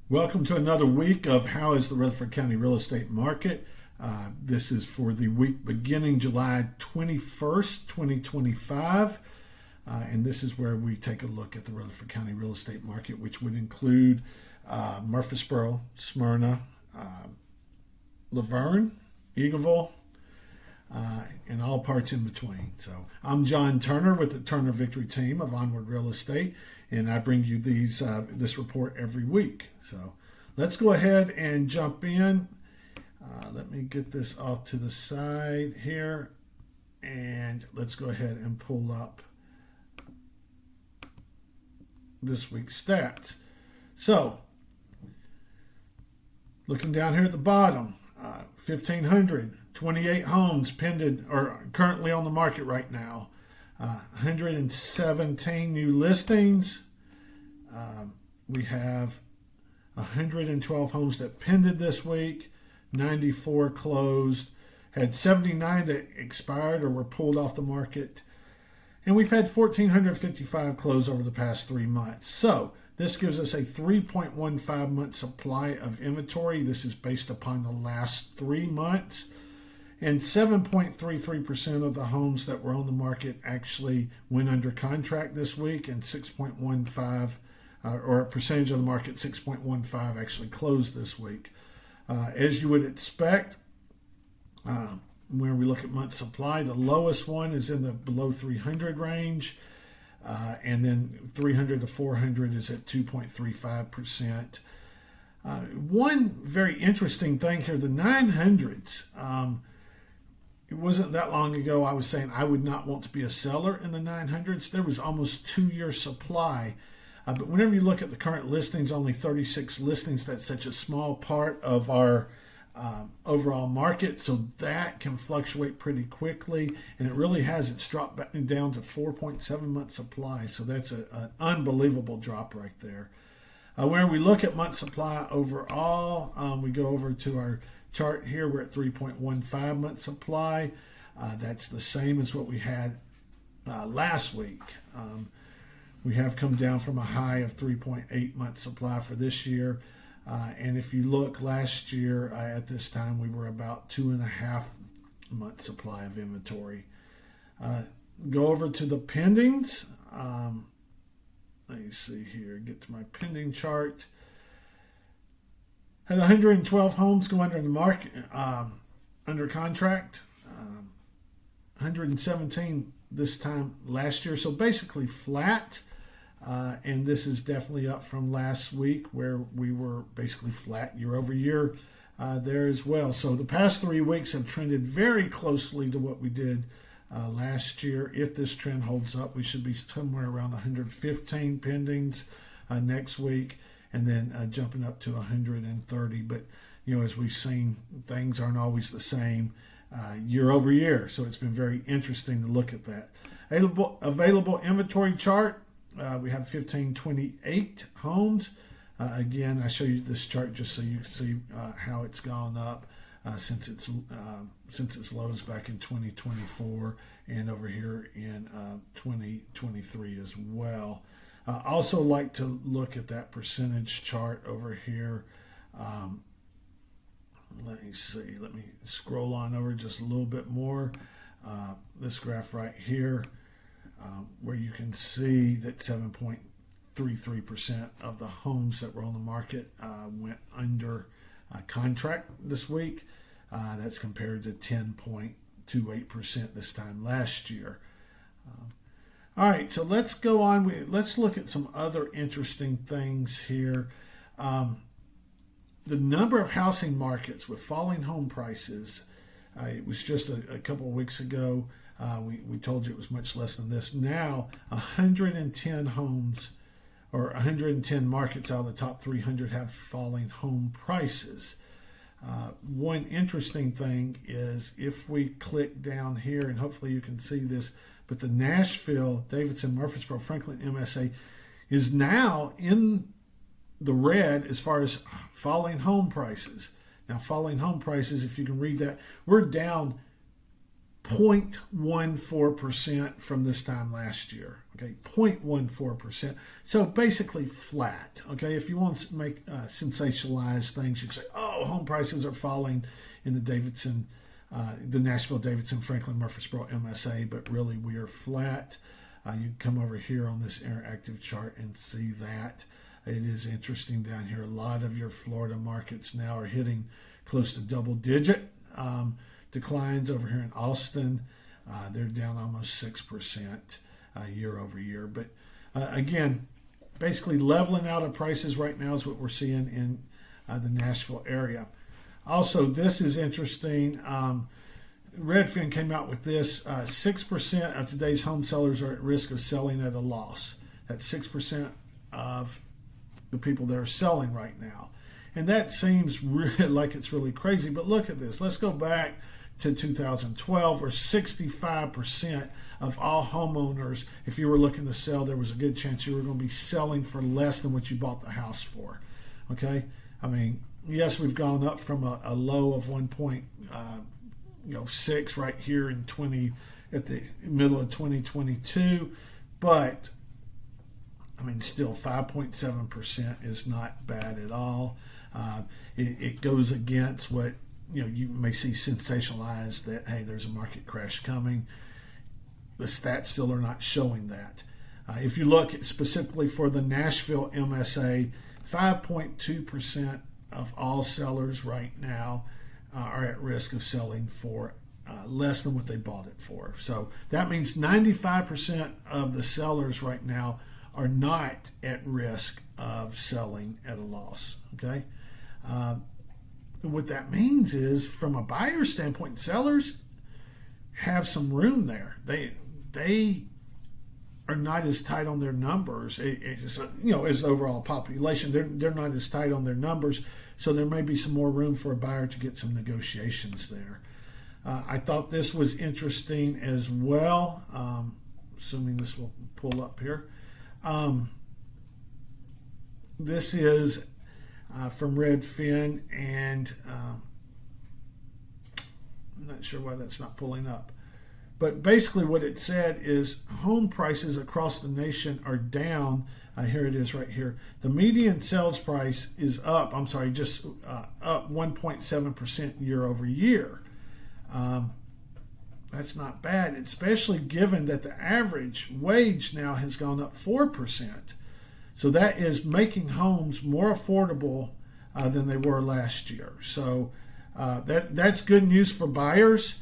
Welcome to another week of How is the Rutherford County Real Estate Market. This is for the week beginning July 21st, 2025. And this is where we take a look at the Rutherford County real estate market, which would include Murfreesboro, Smyrna, LaVergne, Eagleville, and all parts in between. So I'm John Turner with the Turner Victory team of Onward Real Estate, and I bring you this report every week. So let's go ahead and jump in. Let me get this off to the side here, and let's go ahead and pull up this week's stats. So looking down here at the bottom, 1,528 homes pending or currently on the market right now. 117 new listings. We have 112 homes that pended this week. 94 closed. Had 79 that expired or were pulled off the market. And we've had 1,455 close over the past 3 months. So this gives us a 3.15 month supply of inventory. This is based upon the last 3 months. And 7.33% of the homes that were on the market actually went under contract this week, and 6.15, or a percentage of the market, 6.15 actually closed this week. As you would expect, when we look at month supply, the lowest one is in the below 300 range, and then 300 to 400 is at 2.35%. One very interesting thing here, the 900s. It wasn't that long ago I was saying I would not want to be a seller in the 900s. There was almost 2-year supply. But whenever you look at the current listings, only 36 listings. That's such a small part of our overall market. So that can fluctuate pretty quickly. And it really has. It's dropped back down to 4.7 month supply. So that's an unbelievable drop right there. When we look at month supply overall, we go over to our chart here. We're at 3.15 month supply. That's the same as what we had last week. We have come down from a high of 3.8 month supply for this year. And if you look last year at this time, we were about 2.5 month supply of inventory. Go over to the pendings. Let me see here, get to my pending chart. Had 112 homes go under the market, under contract. 117 this time last year, so basically flat. And this is definitely up from last week, where we were basically flat year over year there as well. So the past 3 weeks have trended very closely to what we did last year. If this trend holds up, we should be somewhere around 115 pendings next week, and then jumping up to 130. But, you know, as we've seen, things aren't always the same year over year. So it's been very interesting to look at that. Available inventory chart. We have 1,528 homes. Again, I show you this chart just so you can see how it's gone up since its lows back in 2024 and over here in 2023 as well. Also like to look at that percentage chart over here. Let me see. Let me scroll on over just a little bit more. This graph right here, where you can see that 7.33% of the homes that were on the market went under contract this week. That's compared to 10.28% this time last year. All right, so let's go on. Let's look at some other interesting things here. The number of housing markets with falling home prices, it was just a couple of weeks ago. We told you it was much less than this. Now, 110 homes or 110 markets out of the top 300 have falling home prices. One interesting thing is if we click down here, and hopefully you can see this, but the Nashville, Davidson, Murfreesboro, Franklin MSA is now in the red as far as falling home prices. Now, falling home prices, if you can read that, we're down 0.14% from this time last year. Okay, 0.14%. So basically flat. Okay, if you want to make sensationalize things, you can say, "Oh, home prices are falling in the Nashville, Davidson, Franklin, Murfreesboro MSA," but really we are flat. You can come over here on this interactive chart and see that. It is interesting down here. A lot of your Florida markets now are hitting close to double-digit declines. Over here in Austin, they're down almost 6% year over year. But again, basically leveling out of prices right now is what we're seeing in the Nashville area. Also, this is interesting. Redfin came out with this. 6% of today's home sellers are at risk of selling at a loss. That's 6% of the people that are selling right now. And that seems really like it's really crazy. But look at this. Let's go back to 2012, where 65% of all homeowners, if you were looking to sell, there was a good chance you were going to be selling for less than what you bought the house for. Okay? I mean, yes, we've gone up from a low of 1.6 right here at the middle of 2022, but I mean, still 5.7% is not bad at all. It goes against what you may see sensationalized, that hey, there's a market crash coming. The stats still are not showing that. If you look specifically for the Nashville MSA, 5.2% of all sellers right now are at risk of selling for less than what they bought it for. So that means 95% of the sellers right now are not at risk of selling at a loss. Okay, what that means is, from a buyer standpoint, sellers have some room there. They are not as tight on their numbers. As the overall population, they're not as tight on their numbers. So there may be some more room for a buyer to get some negotiations there. I thought this was interesting as well. Assuming this will pull up here. This is from Redfin, and I'm not sure why that's not pulling up. But basically what it said is home prices across the nation are down. Here it is right here. The median sales price is up, up 1.7% year over year. That's not bad, especially given that the average wage now has gone up 4%. So that is making homes more affordable than they were last year. So that's good news for buyers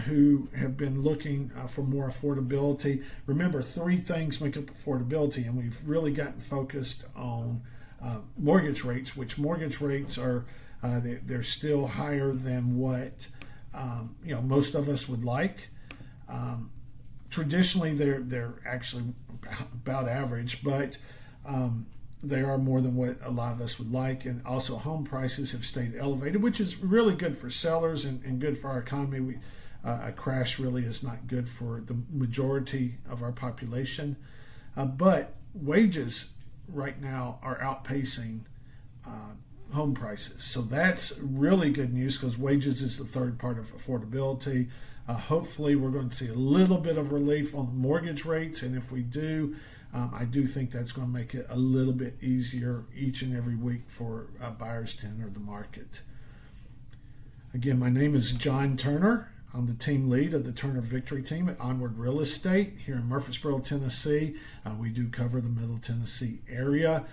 who have been looking for more affordability. Remember, three things make up affordability, and we've really gotten focused on mortgage rates, which mortgage rates are they're still higher than what most of us would like. Traditionally, they're actually about average, but they are more than what a lot of us would like. And also, home prices have stayed elevated, which is really good for sellers and good for our economy. A crash really is not good for the majority of our population. But wages right now are outpacing home prices. So that's really good news, because wages is the third part of affordability. Hopefully we're going to see a little bit of relief on mortgage rates, and if we do, I do think that's going to make it a little bit easier each and every week for buyers to enter the market. Again, my name is John Turner. I'm the team lead of the Turner Victory Team at Onward Real Estate here in Murfreesboro, Tennessee. We do cover the Middle Tennessee area.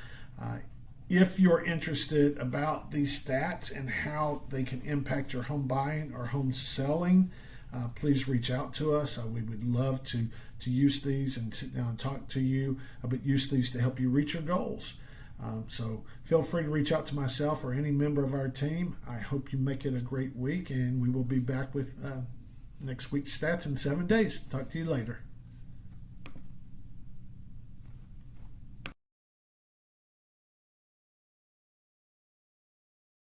If you're interested about these stats and how they can impact your home buying or home selling, please reach out to us. We would love to use these and sit down and talk to you, but use these to help you reach your goals. So feel free to reach out to myself or any member of our team. I hope you make it a great week, and we will be back with next week's stats in 7 days. Talk to you later.